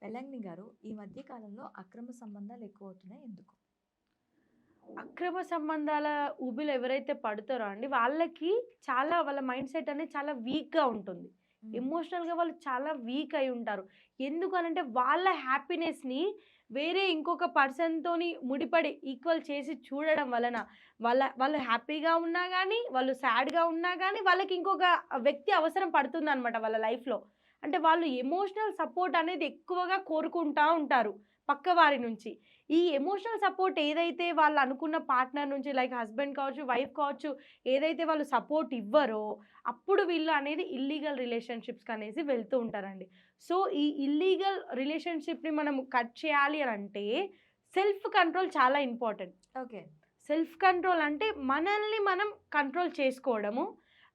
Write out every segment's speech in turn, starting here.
వెల్లంగిని గారు, ఈ మధ్య కాలంలో అక్రమ సంబంధాలు ఎక్కువవుతున్నాయి ఎందుకు? అక్రమ సంబంధాల ఊబిలో ఎవరైతే పడతారో అండి, వాళ్ళకి వాళ్ళ మైండ్ సెట్ అనేది చాలా వీక్‌గా ఉంటుంది. హ్మ్. ఎమోషనల్‌గా వాళ్ళు చాలా వీక్ అయి ఉంటారు. ఎందుకనంటే వాళ్ళ హ్యాపీనెస్‌ని వేరే ఇంకొక పర్సన్‌తోని ముడిపడి ఈక్వల్ చేసి చూడడం వలన వాళ్ళు హ్యాపీగా ఉన్నా గానీ, వాళ్ళు సాడ్‌గా ఉన్నా గానీ, వాళ్ళకి ఇంకొక వ్యక్తి అవసరం పడుతుందనమాట వాళ్ళ లైఫ్‌లో. అంటే వాళ్ళు ఎమోషనల్ సపోర్ట్ అనేది ఎక్కువగా కోరుకుంటా ఉంటారు పక్కవారి నుంచి. ఈ ఎమోషనల్ సపోర్ట్ ఏదైతే వాళ్ళు అనుకున్న పార్ట్నర్ నుంచి లైక్ హస్బెండ్ కావచ్చు, వైఫ్ కావచ్చు, ఏదైతే వాళ్ళు సపోర్ట్ ఇవ్వరో, అప్పుడు వీళ్ళు అనేది ఇల్లీగల్ రిలేషన్‌షిప్స్‌కి అనేసి వెళ్తూ ఉంటారండి. సో, ఈ ఇల్లీగల్ రిలేషన్‌షిప్‌ని మనం కట్ చేయాలి అనంటే, సెల్ఫ్ కంట్రోల్ చాలా ఇంపార్టెంట్. ఓకే. సెల్ఫ్ కంట్రోల్ అంటే మనల్ని మనం కంట్రోల్ చేసుకోవడము.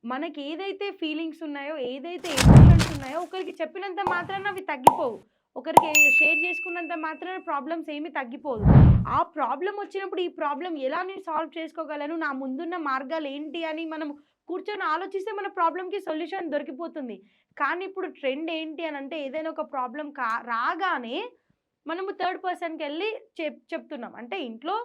మనకి ఏదైతే ఫీలింగ్స్ ఉన్నాయో, ఏదైతే ఎమోషన్స్ ఉన్నాయో ఒకరికి చెప్పినంత మాత్రాన అవి తగ్గిపోవు. ఒకరికి షేర్ చేసుకున్నంత మాత్రాన ప్రాబ్లమ్స్ ఏమి తగ్గిపోదు. ఆ ప్రాబ్లమ్ వచ్చినప్పుడు ఈ ప్రాబ్లమ్ ఎలా నేను సాల్వ్ చేసుకోగలను? నా ముందున్న మార్గాలు ఏంటి అని మనం కూర్చొని ఆలోచిస్తే మన ప్రాబ్లమ్‌కి సొల్యూషన్ దొరికిపోతుంది. కానీ ఇప్పుడు ట్రెండ్ ఏంటి అనంటే ఏదైనా ఒక ప్రాబ్లమ్ రాగానే మనము థర్డ్ పర్సన్‌కెళ్ళి చెప్తున్నాం. అంటే ఇంట్లో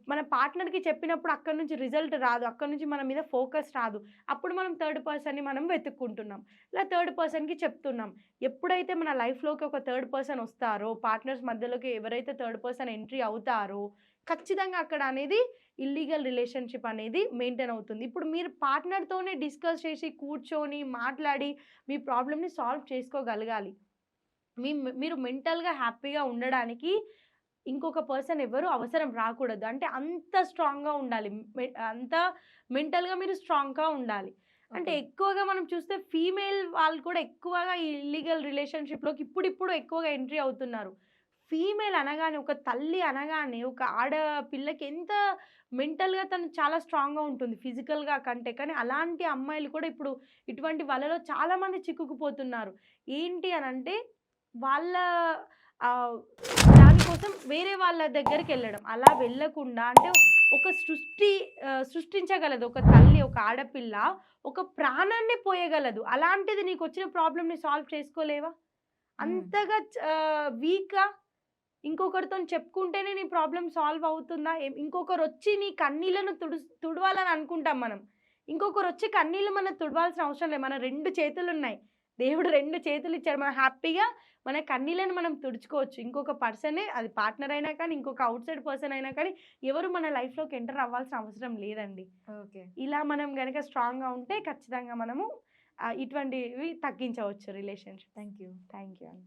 మన పార్ట్నర్‌కి చెప్పినప్పుడు అక్కడి నుంచి రిజల్ట్ రాదు. అక్కడి నుంచి మన మీద ఫోకస్ రాదు. అప్పుడు మనం థర్డ్ పర్సన్‌ని మనం వెతుక్కుంటున్నాం. ఇలా థర్డ్ పర్సన్‌కి చెప్తున్నాం. ఎప్పుడైతే మన లైఫ్‌లోకి ఒక థర్డ్ పర్సన్ వస్తారో, పార్ట్నర్స్ మధ్యలోకి ఎవరైతే థర్డ్ పర్సన్ ఎంట్రీ అవుతారో, ఖచ్చితంగా అక్కడ అనేది ఇల్లీగల్ రిలేషన్‌షిప్ అనేది మెయింటైన్ అవుతుంది. ఇప్పుడు మీరు పార్ట్నర్‌తోనే డిస్కస్ చేసి, కూర్చొని, మాట్లాడి మీ ప్రాబ్లమ్‌ని సాల్వ్ చేసుకోగలగాలి. మీరు మెంటల్‌గా హ్యాపీగా ఉండడానికి ఇంకొక పర్సన్ ఎవ్వరు అవసరం రాకూడదు. అంటే అంత స్ట్రాంగ్‌గా ఉండాలి. అంత మెంటల్‌గా మీరు స్ట్రాంగ్‌గా ఉండాలి. అంటే ఓకే. ఎక్కువగా మనం చూస్తే ఫీమేల్ వాళ్ళు కూడా ఎక్కువగా ఈ ఇల్లీగల్ రిలేషన్‌షిప్‌లోకి ఇప్పుడిప్పుడు ఎక్కువగా ఎంట్రీ అవుతున్నారు. ఫీమేల్ అనగానే, ఒక తల్లి అనగానే, ఒక ఆడపిల్లకి ఎంత మెంటల్‌గా తను చాలా స్ట్రాంగ్‌గా ఉంటుంది ఫిజికల్‌గా కంటే. కానీ అలాంటి అమ్మాయిలు కూడా ఇప్పుడు ఇటువంటి వలలో చాలామంది చిక్కుకుపోతున్నారు. ఏంటి అనంటే వాళ్ళ ఆహ్, దానికోసం వేరే వాళ్ళ దగ్గరికెళ్ళడం. అలా వెళ్ళకుండా అంటే ఒక సృష్టించగలదు. ఒక తల్లి, ఒక ఆడపిల్ల ఒక ప్రాణాన్నే పోయగలదు. అలాంటిది నీకొచ్చిన ప్రాబ్లమ్‌ని సాల్వ్ చేసుకోలేవా? హ్మ్. అంతగా వీకా? ఇంకొకరితోని చెప్పుకుంటేనే నీ ప్రాబ్లమ్ సాల్వ్ అవుతుందా? ఇంకొకరొచ్చి నీ కన్నీళ్లను తుడవాలని అనుకుంటాం మనం. ఇంకొకరొచ్చి కన్నీళ్లు మనం తుడవాల్సిన అవసరం లేదు. మన 2 చేతులున్నాయి. దేవుడు 2 చేతులిచ్చాడు. మనం హ్యాపీగా మన కన్నీళ్లను మనం తుడుచుకోవచ్చు. ఇంకొక పర్సనే అది పార్ట్నర్ అయినా కానీ, ఇంకొక ఔట్‌సైడ్ పర్సన్ అయినా కానీ, ఎవరు మన లైఫ్‌లోకి ఎంటర్ అవ్వాల్సిన అవసరం లేదండి. ఓకే. ఇలా మనం గనక స్ట్రాంగ్‌గా ఉంటే ఖచ్చితంగా మనము ఇటువంటివి తగ్గించవచ్చు relationships. Thank you. Thank you అండి.